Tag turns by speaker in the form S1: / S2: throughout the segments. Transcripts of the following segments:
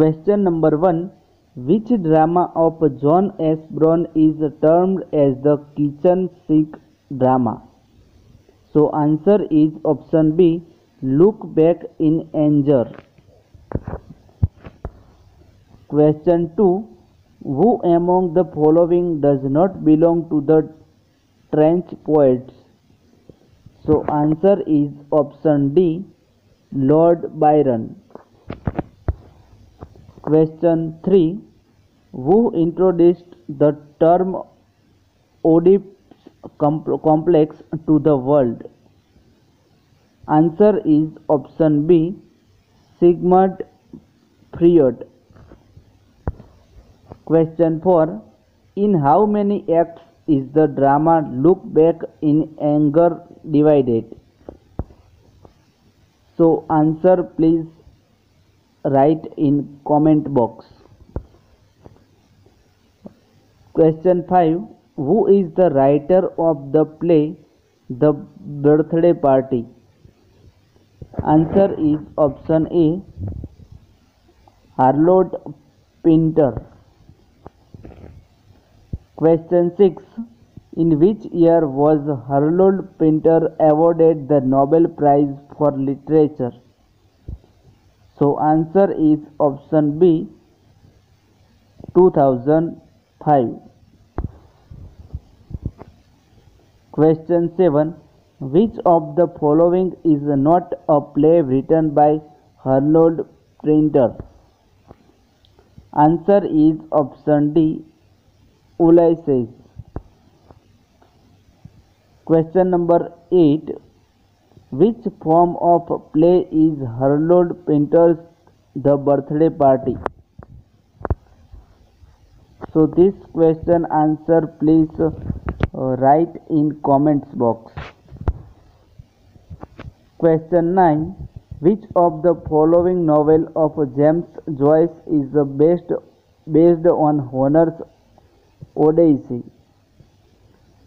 S1: Question number 1. Which drama of John S. Brown is termed as the kitchen sink drama? So answer is option B, Look Back in Anger. Question 2. Who among the following does not belong to the trench poets? So answer is option D, Lord Byron. Question 3. Who introduced the term Oedipus complex to the world? Answer is option B, Sigmund Freud. Question 4. In how many acts is the drama Look Back in Anger divided? So answer please write in comment box. Question 5. Who is the writer of the play The Birthday Party? Answer is option A, Harold Pinter. Question 6. In which year was Harold Pinter awarded the Nobel Prize for Literature? So answer is option B, 2005. Question 7. Which of the following is not a play written by Harold Pinter? Answer is option D, Ulysses. Question number 8. Which form of play is Harold Pinter's The Birthday Party? So this question answer please write in comments box. Question 9. Which of the following novel of James Joyce is based on Homer's Odyssey?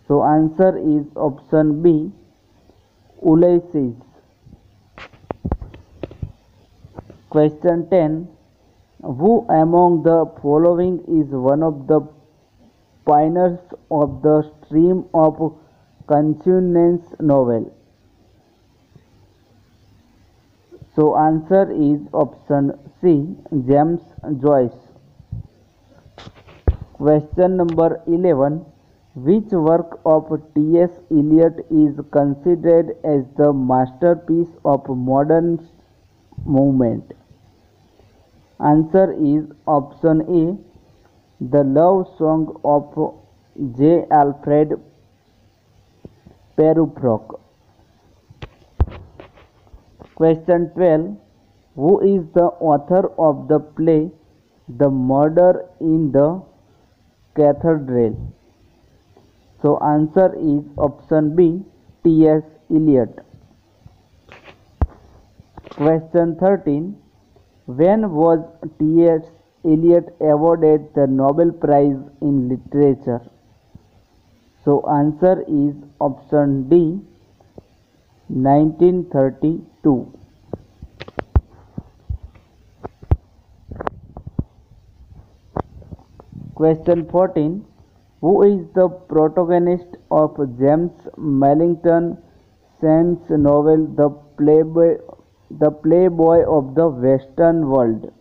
S1: So answer is option B, Ulysses. Question 10. Who among the following is one of the pioneers of the stream of consciousness novel? So answer is option C, James Joyce. Question number 11. Which work of T.S. Eliot is considered as the masterpiece of modern movement? Answer is option A, The Love Song of J. Alfred Prufrock. Question 12. Who is the author of the play The Murder in the Cathedral? So answer is option B, T.S. Eliot. Question 13. When was T.S. Eliot awarded the Nobel Prize in Literature? So answer is option D, 1932. Question 14. Who is the protagonist of James Millington Synge's novel The Playboy of the Western World?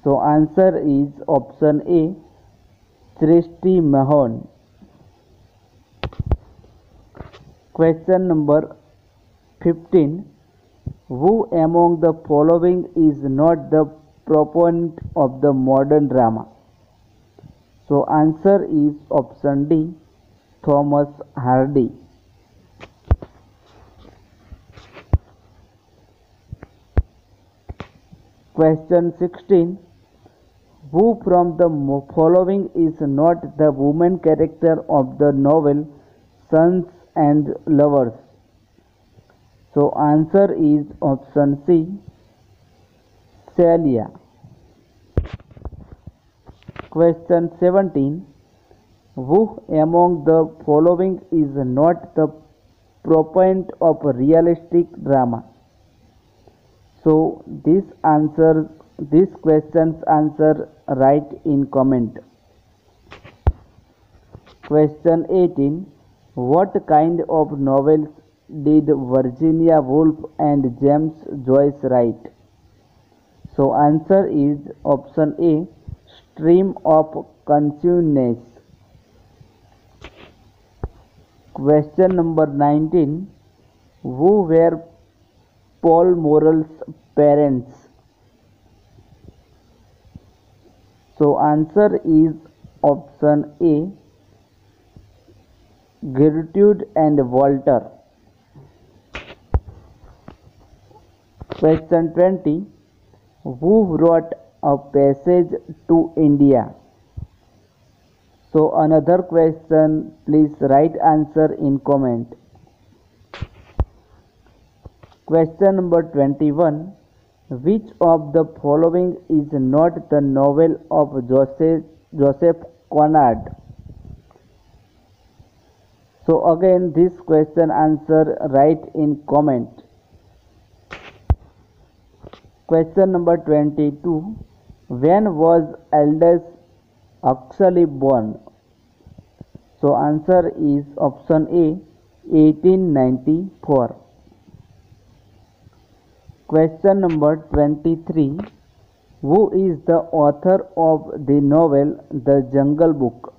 S1: So answer is option A, Christy Mahon. Question number 15. Who among the following is not the proponent of the modern drama? So answer is option D, Thomas Hardy. Question 16. Who from the following is not the woman character of the novel Sons and Lovers? So answer is option C, Celia. Question 17. Who among the following is not the proponent of realistic drama? So this answer This question's answer write in comment. Question 18. What kind of novels did Virginia Woolf and James Joyce write? So answer is option A, Stream of Consciousness. Question number 19. Who were Paul Morrell's parents? So answer is option A, Gertrude and Walter. Question 20. Who wrote A Passage to India? So another question, please write answer in comment. Question number 21. Which of the following is not the novel of Joseph Conrad? So again this question answer write in comment. Question number 22. When was Aldous Huxley born? So answer is option A, 1894. Question number 23. Who is the author of the novel The Jungle Book?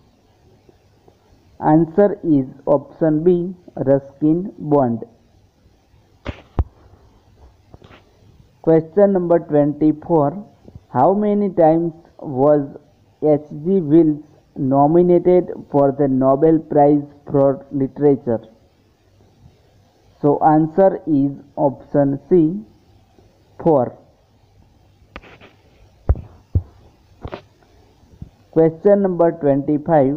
S1: Answer is option B, Ruskin Bond. Question number 24. How many times was H.G. Wells nominated for the Nobel Prize for Literature? So answer is option C, 4. Question number 25.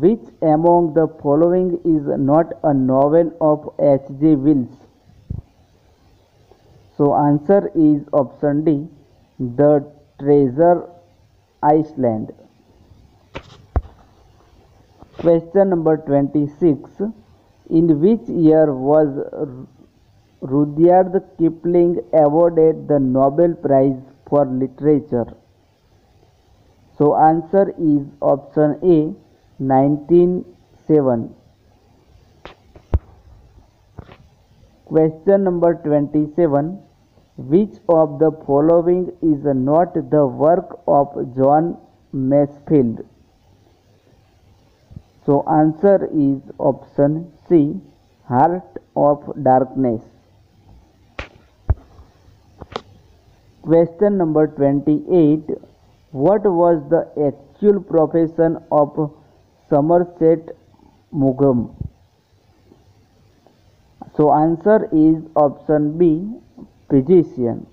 S1: Which among the following is not a novel of H.G. Wells? So answer is option D, The Treasure Island. Question number 26. In which year was Rudyard Kipling awarded the Nobel Prize for Literature? So answer is option A, 1907. Question number 27. Which of the following is not the work of John Masefield? So answer is option C, Heart of Darkness. Question number 28. What was the actual profession of Somerset Maugham? So answer is option B, physician.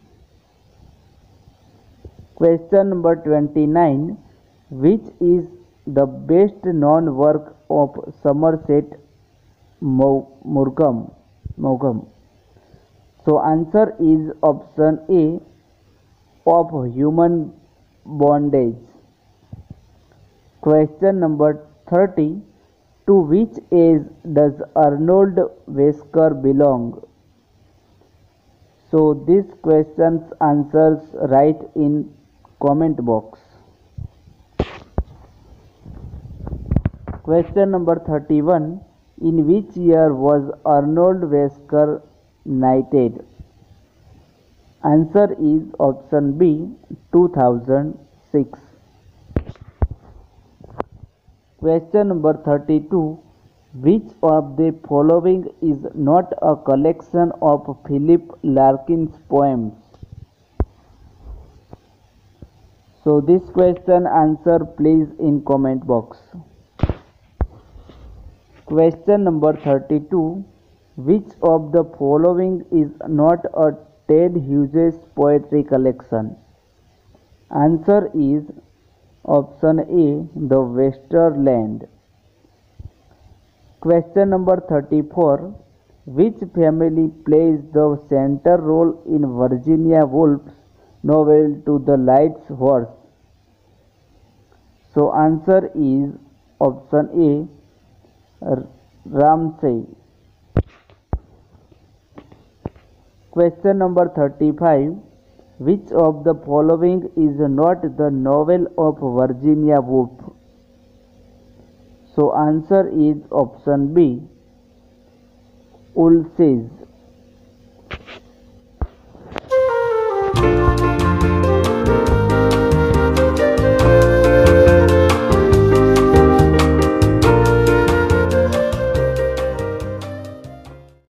S1: Question number 29. Which is the best known work of Somerset Maugham? So answer is option A, of Human Bondage. Question number 30. To which age does Arnold Wesker belong? So this question's answers write in comment box. Question number 31. In which year was Arnold Wesker knighted? Answer is option B, 2006. Question number 32. Which of the following is not a collection of Philip Larkin's poems? So this question answer please in comment box. Question number 32. Which of the following is not a Ted Hughes poetry collection? Answer is option A, The Westerland. Question number 34. Which family plays the center role in Virginia Woolf's novel To the Light's Horse? So answer is option A, Ramsay. Question number 35. Which of the following is not the novel of Virginia Woolf? So answer is option B, Ulysses.